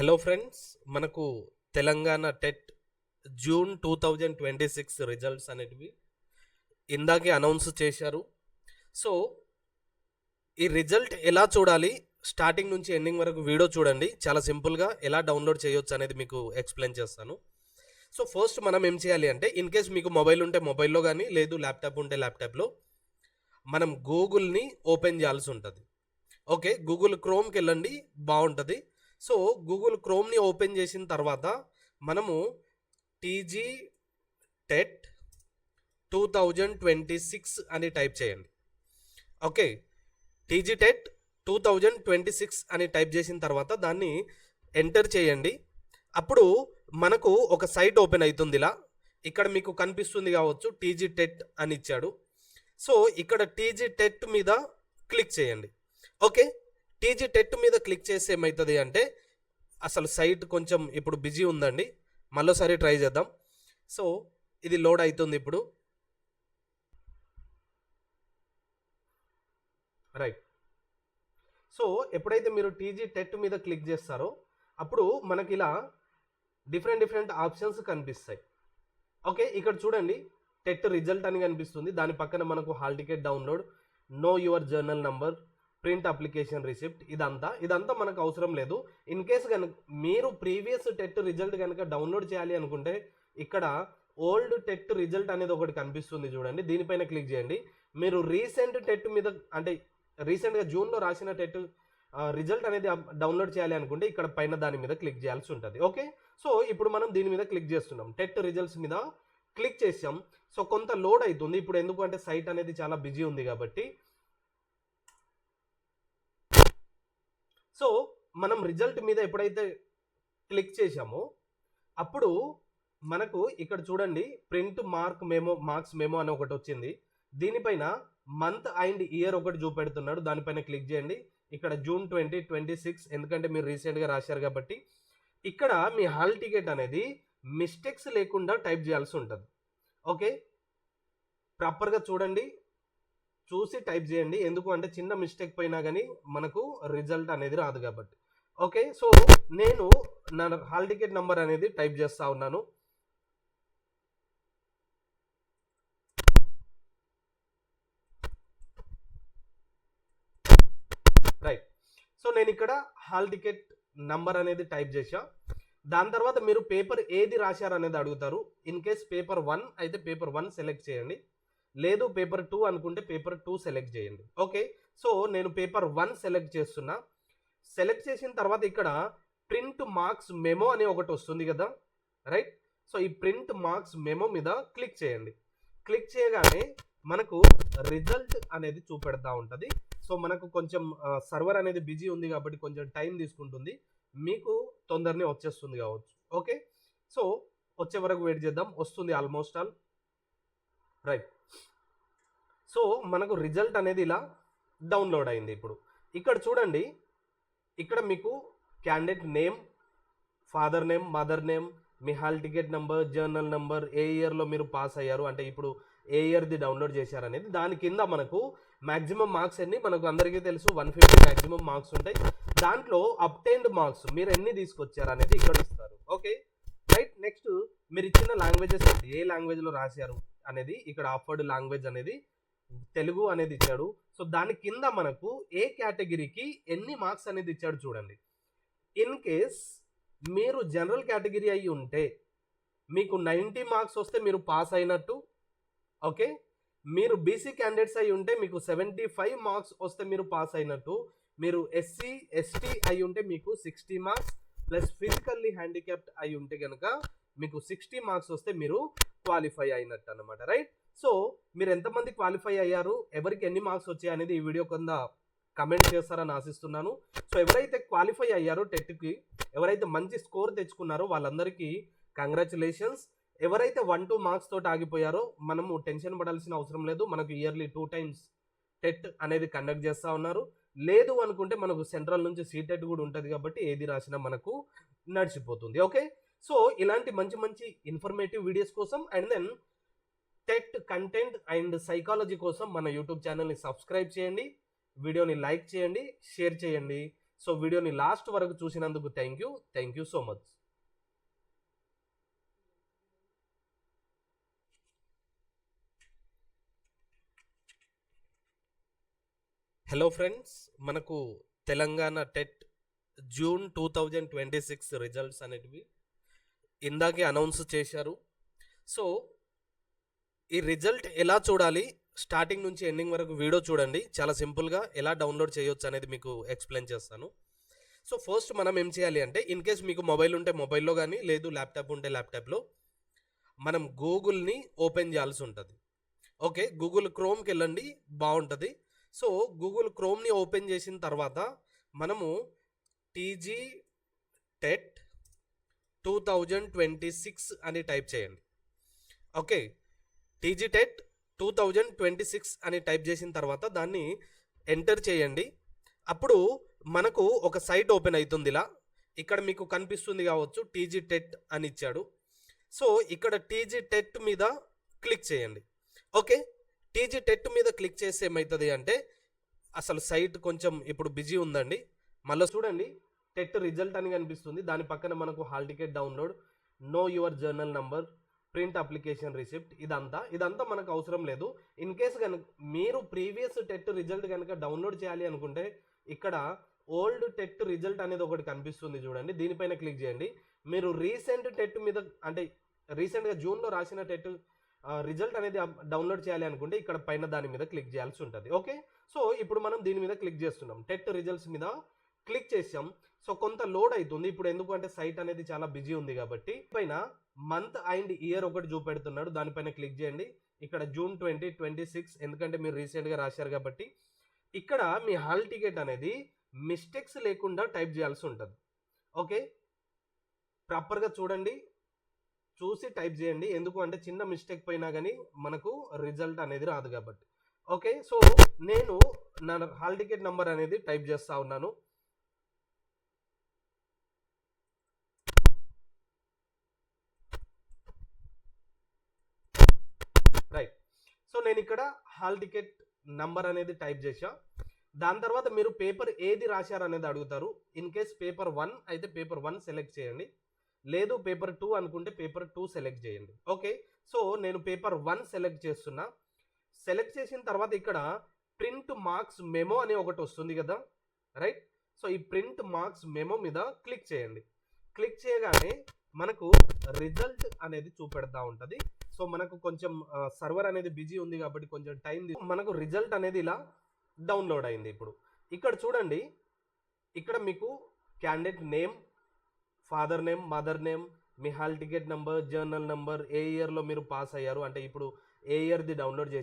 Hello friends, మనకు Telangana TET June 2026 results అనేటివి ఇందాకే అనౌన్స్ చేశారు. సో ఈ రిజల్ట్ ఎలా చూడాలి, స్టార్టింగ్ నుంచి ఎండింగ్ వరకు వీడియో చూడండి. చాలా సింపుల్గా ఎలా డౌన్లోడ్ చేయొచ్చు అనేది మీకు ఎక్స్ప్లెయిన్ చేస్తాను. సో ఫస్ట్ మనం ఏం చేయాలి అంటే, ఇన్ కేస్ మీకు మొబైల్ ఉంటే మొబైల్లో కానీ, లేదు ల్యాప్టాప్ ఉంటే ల్యాప్టాప్లో మనం గూగుల్ని ఓపెన్ చేయాల్సి ఉంటుంది. ఓకే, గూగుల్ క్రోమ్కి వెళ్ళండి, బాగుంటుంది. సో గూగుల్ క్రోమ్ని ఓపెన్ చేసిన తర్వాత మనము టీజీ టెట్ 2026 అని టైప్ చేయండి. ఓకే, టీజీ టెట్ 2026 అని టైప్ చేసిన తర్వాత దాన్ని ఎంటర్ చేయండి. అప్పుడు మనకు ఒక సైట్ ఓపెన్ అవుతుంది. ఇలా ఇక్కడ మీకు కనిపిస్తుంది కావచ్చు, టీజీ టెట్ అని ఇచ్చాడు. సో ఇక్కడ టీజీ టెట్ మీద క్లిక్ చేయండి. ఓకే, టీజీ టెట్ మీద క్లిక్ చేసి ఏమవుతుంది అంటే, అసలు సైట్ కొంచెం ఇప్పుడు బిజీ ఉందండి, మళ్ళీసారి ట్రై చేద్దాం. సో ఇది లోడ్ అవుతుంది ఇప్పుడు. రైట్, సో ఎప్పుడైతే మీరు టీజీ టెట్ మీద క్లిక్ చేస్తారో అప్పుడు మనకి ఇలా డిఫరెంట్ ఆప్షన్స్ కనిపిస్తాయి. ఓకే, ఇక్కడ చూడండి, టెట్ రిజల్ట్ అని కనిపిస్తుంది. దాని పక్కన మనకు hall ticket download, know your journal number, print application receipt, ఇదంతా మనకు అవసరం లేదు. ఇన్ కేస్ కనుక మీరు ప్రీవియస్ టెట్ రిజల్ట్ కనుక డౌన్లోడ్ చేయాలి అనుకుంటే, ఇక్కడ ఓల్డ్ టెట్ రిజల్ట్ అనేది ఒకటి కనిపిస్తుంది చూడండి, దీనిపైన క్లిక్ చేయండి. మీరు రీసెంట్ టెట్ మీద, అంటే రీసెంట్గా జూన్లో రాసిన టెట్ రిజల్ట్ అనేది డౌన్లోడ్ చేయాలి అనుకుంటే ఇక్కడ పైన దాని మీద క్లిక్ చేయాల్సి ఉంటుంది. ఓకే, సో ఇప్పుడు మనం దీని మీద క్లిక్ చేస్తున్నాం, టెట్ రిజల్ట్స్ మీద క్లిక్ చేసాం. సో కొంత లోడ్ అవుతుంది ఇప్పుడు, ఎందుకు అంటే సైట్ అనేది చాలా బిజీ ఉంది కాబట్టి. సో మనం రిజల్ట్ మీద ఎప్పుడైతే క్లిక్ చేసామో అప్పుడు మనకు ఇక్కడ చూడండి, ప్రింట్ మార్క్స్ మెమో అని ఒకటి వచ్చింది. దీనిపైన మంత్ అండ్ ఇయర్ ఒకటి చూపెడుతున్నాడు, దానిపైన క్లిక్ చేయండి. ఇక్కడ జూన్ 2026, ఎందుకంటే మీరు రీసెంట్గా రాశారు కాబట్టి. ఇక్కడ మీ హాల్ టికెట్ అనేది మిస్టేక్స్ లేకుండా టైప్ చేయాల్సి ఉంటుంది. ఓకే, ప్రాపర్గా చూడండి, చూసి టైప్ చేయండి, ఎందుకు అంటే చిన్న మిస్టేక్ పోయినా కానీ మనకు రిజల్ట్ అనేది రాదు కాబట్టి. ఓకే, సో నేను నా హాల్ టికెట్ నంబర్ అనేది టైప్ చేస్తా ఉన్నాను. రైట్, సో నేను ఇక్కడ హాల్ టికెట్ నంబర్ అనేది టైప్ చేసా. దాని తర్వాత మీరు పేపర్ ఏది రాశారు అనేది అడుగుతారు. ఇన్ కేస్ పేపర్ 1 అయితే పేపర్ 1 సెలెక్ట్ చేయండి, లేదు పేపర్ 2 అనుకుంటే పేపర్ 2 సెలెక్ట్ చేయండి. ఓకే, సో నేను పేపర్ 1 సెలెక్ట్ చేస్తున్నా. సెలెక్ట్ చేసిన తర్వాత ఇక్కడ ప్రింట్ మార్క్స్ మెమో అని ఒకటి వస్తుంది కదా, రైట్. సో ఈ ప్రింట్ మార్క్స్ మెమో మీద క్లిక్ చేయండి. క్లిక్ చేయగానే మనకు రిజల్ట్ అనేది చూపెడతా ఉంటుంది. సో మనకు కొంచెం సర్వర్ అనేది బిజీ ఉంది కాబట్టి కొంచెం టైం తీసుకుంటుంది, మీకు తొందరనే వచ్చేస్తుంది కావచ్చు. ఓకే, సో వచ్చే వరకు వెయిట్ చేద్దాం, వస్తుంది ఆల్మోస్ట్ ఆల్. రైట్, సో మనకు రిజల్ట్ అనేది ఇలా డౌన్లోడ్ అయింది. ఇప్పుడు ఇక్కడ చూడండి, ఇక్కడ మీకు candidate name, father name, mother name, మీ hall ticket number, journal number, ఏ ఇయర్లో మీరు పాస్ అయ్యారు, అంటే ఇప్పుడు ఏ ఇయర్ది డౌన్లోడ్ చేశారు అనేది. దాని కింద మనకు మ్యాక్సిమం మార్క్స్ ఎన్ని, మనకు అందరికీ తెలుసు 150 మ్యాక్సిమం మార్క్స్ ఉంటాయి. దాంట్లో అబ్టైన్డ్ మార్క్స్ మీరు ఎన్ని తీసుకొచ్చారు అనేది ఇక్కడ ఇస్తారు. Okay, right. నెక్స్ట్ మీరు ఇచ్చిన లాంగ్వేజెస్, ఏ లాంగ్వేజ్లో రాశారు అనేది ఇక్కడ ఆఫర్డ్ లాంగ్వేజ్ అనేది తెలుగు అనేది ఇచ్చాడు. సో దాని కింద మనకు ఏ కేటగిరీకి ఎన్ని మార్క్స్ అనేది ఇచ్చాడు చూడండి. ఇన్ కేస్ మీరు జనరల్ కేటగిరీ అయి ఉంటే మీకు 90 మార్క్స్ వస్తే మీరు పాస్ అయినట్టు. ఓకే, మీరు బీసీ క్యాండిడేట్స్ అయి ఉంటే మీకు 75 మార్క్స్ వస్తే మీరు పాస్ అయినట్టు. మీరు ఎస్సీ ఎస్టీ అయి ఉంటే మీకు 60 మార్క్స్ ప్లస్ ఫిజికల్లీ హ్యాండిక్యాప్డ్ అయి ఉంటే కనుక మీకు 60 మార్క్స్ వస్తే మీరు క్వాలిఫై అయినట్టు అనమాట, రైట్. సో మీరు ఎంతమంది క్వాలిఫై అయ్యారు, ఎవరికి ఎన్ని మార్క్స్ వచ్చాయి అనేది ఈ వీడియో కింద కమెంట్ చేస్తారని ఆశిస్తున్నాను. సో ఎవరైతే క్వాలిఫై అయ్యారో టెట్కి, ఎవరైతే మంచి స్కోర్ తెచ్చుకున్నారో వాళ్ళందరికీ కంగ్రాచులేషన్స్. ఎవరైతే 1-2 మార్క్స్ తోటి ఆగిపోయారో మనము టెన్షన్ పడాల్సిన అవసరం లేదు, మనకు ఇయర్లీ 2 times టెట్ అనేది కండక్ట్ చేస్తూ ఉన్నారు. లేదు అనుకుంటే మనకు సెంట్రల్ నుంచి సీటెట్ కూడా ఉంటుంది కాబట్టి ఏది రాసినా మనకు నడిచిపోతుంది. ఓకే, సో ఇలాంటి మంచి ఇన్ఫర్మేటివ్ వీడియోస్ కోసం and then TET content and psychology కోసం మన యూట్యూబ్ ఛానల్ని సబ్స్క్రైబ్ చేయండి, వీడియోని లైక్ చేయండి, షేర్ చేయండి. సో వీడియోని లాస్ట్ వరకు చూసినందుకు thank you so much. Hello friends, మనకు తెలంగాణ టెట్ జూన్ 2026 రిజల్ట్స్ అనేటివి ఇందాకే అనౌన్స్ చేశారు. సో ఈ రిజల్ట్ ఎలా చూడాలి, స్టార్టింగ్ నుంచి ఎండింగ్ వరకు వీడియో చూడండి. చాలా సింపుల్గా ఎలా డౌన్లోడ్ చేయొచ్చు అనేది మీకు ఎక్స్ప్లెయిన్ చేస్తాను. సో ఫస్ట్ మనం ఏం చేయాలి అంటే, ఇన్ కేస్ మీకు మొబైల్ ఉంటే మొబైల్లో కానీ, లేదు ల్యాప్టాప్ ఉంటే ల్యాప్టాప్లో మనం గూగుల్ని ఓపెన్ చేయాల్సి ఉంటుంది. ఓకే, గూగుల్ క్రోమ్కి వెళ్ళండి, బాగుంటుంది. సో గూగుల్ క్రోమ్ని ఓపెన్ చేసిన తర్వాత మనము టీజీ టెట్ 2026 అని టైప్ చేయండి. ఓకే, టీజీ టెట్ 2026 అని టైప్ చేసిన తర్వాత దాన్ని ఎంటర్ చేయండి. అప్పుడు మనకు ఒక సైట్ ఓపెన్ అవుతుంది. ఇలా ఇక్కడ మీకు కనిపిస్తుంది కావచ్చు, టీజీ టెట్ అని ఇచ్చాడు. సో ఇక్కడ టీజీ టెట్ మీద క్లిక్ చేయండి. ఓకే, టీజీ టెట్ మీద క్లిక్ చేస్తే ఏమవుతుంది అంటే, అసలు సైట్ కొంచెం ఇప్పుడు బిజీ ఉందండి. మళ్ళీ చూడండి, టెట్ రిజల్ట్ అని కనిపిస్తుంది. దాని పక్కన మనకు hall ticket download, know your journal number, print application receipt, ఇదంతా మనకు అవసరం లేదు. ఇన్ కేస్ కనుక మీరు ప్రీవియస్ టెట్ రిజల్ట్ కనుక డౌన్లోడ్ చేయాలి అనుకుంటే, ఇక్కడ ఓల్డ్ టెట్ రిజల్ట్ అనేది ఒకటి కనిపిస్తుంది చూడండి, దీనిపైన క్లిక్ చేయండి. మీరు రీసెంట్ టెట్ మీద, అంటే రీసెంట్గా జూన్లో రాసిన టెట్ రిజల్ట్ అనేది డౌన్లోడ్ చేయాలి అనుకుంటే ఇక్కడ పైన దాని మీద క్లిక్ చేయాల్సి ఉంటుంది. ఓకే, సో ఇప్పుడు మనం దీని మీద క్లిక్ చేస్తున్నాం, టెట్ రిజల్ట్స్ మీద క్లిక్ చేసాం. సో కొంత లోడ్ అవుతుంది ఇప్పుడు, ఎందుకంటే సైట్ అనేది చాలా బిజీ ఉంది కాబట్టి. పైన మంత్ అండ్ ఇయర్ ఒకటి చూపెడుతున్నాడు, దానిపైన క్లిక్ చేయండి. ఇక్కడ జూన్ 2026, ఎందుకంటే మీరు రీసెంట్గా రాశారు కాబట్టి. ఇక్కడ మీ హాల్ టికెట్ అనేది మిస్టేక్స్ లేకుండా టైప్ చేయాల్సి ఉంటుంది. ఓకే, ప్రాపర్గా చూడండి, చూసి టైప్ చేయండి, ఎందుకు అంటే చిన్న మిస్టేక్ పోయినా కానీ మనకు రిజల్ట్ అనేది రాదు కాబట్టి. ఓకే, సో నేను నా హాల్ టికెట్ నెంబర్ అనేది టైప్ చేస్తా ఉన్నాను. రైట్, సో నేను ఇక్కడ హాల్ టికెట్ నంబర్ అనేది టైప్ చేసా. దాని తర్వాత మీరు పేపర్ ఏది రాశారు అనేది అడుగుతారు. ఇన్ కేస్ పేపర్ 1 అయితే పేపర్ 1 సెలెక్ట్ చేయండి, లేదు పేపర్ 2 అనుకుంటే పేపర్ 2 సెలెక్ట్ చేయండి. ఓకే, సో నేను పేపర్ 1 సెలెక్ట్ చేస్తున్నా. సెలెక్ట్ చేసిన తర్వాత ఇక్కడ ప్రింట్ మార్క్స్ మెమో అని ఒకటి వస్తుంది కదా, రైట్. సో ఈ ప్రింట్ మార్క్స్ మెమో మీద క్లిక్ చేయండి. క్లిక్ చేయగానే మనకు రిజల్ట్ అనేది చూపెడతా ఉంటుంది. సో మనకు కొంచెం సర్వర్ అనేది బిజీ ఉంది కాబట్టి కొంచెం టైం, మనకు రిజల్ట్ అనేది ఇలా డౌన్లోడ్ అయింది. ఇప్పుడు ఇక్కడ చూడండి, ఇక్కడ మీకు candidate name, father name, mother name, మీ hall ticket number, journal number, ఏ ఇయర్లో మీరు పాస్ అయ్యారు, అంటే ఇప్పుడు ఏ ఇయర్ది డౌన్లోడ్ చేసి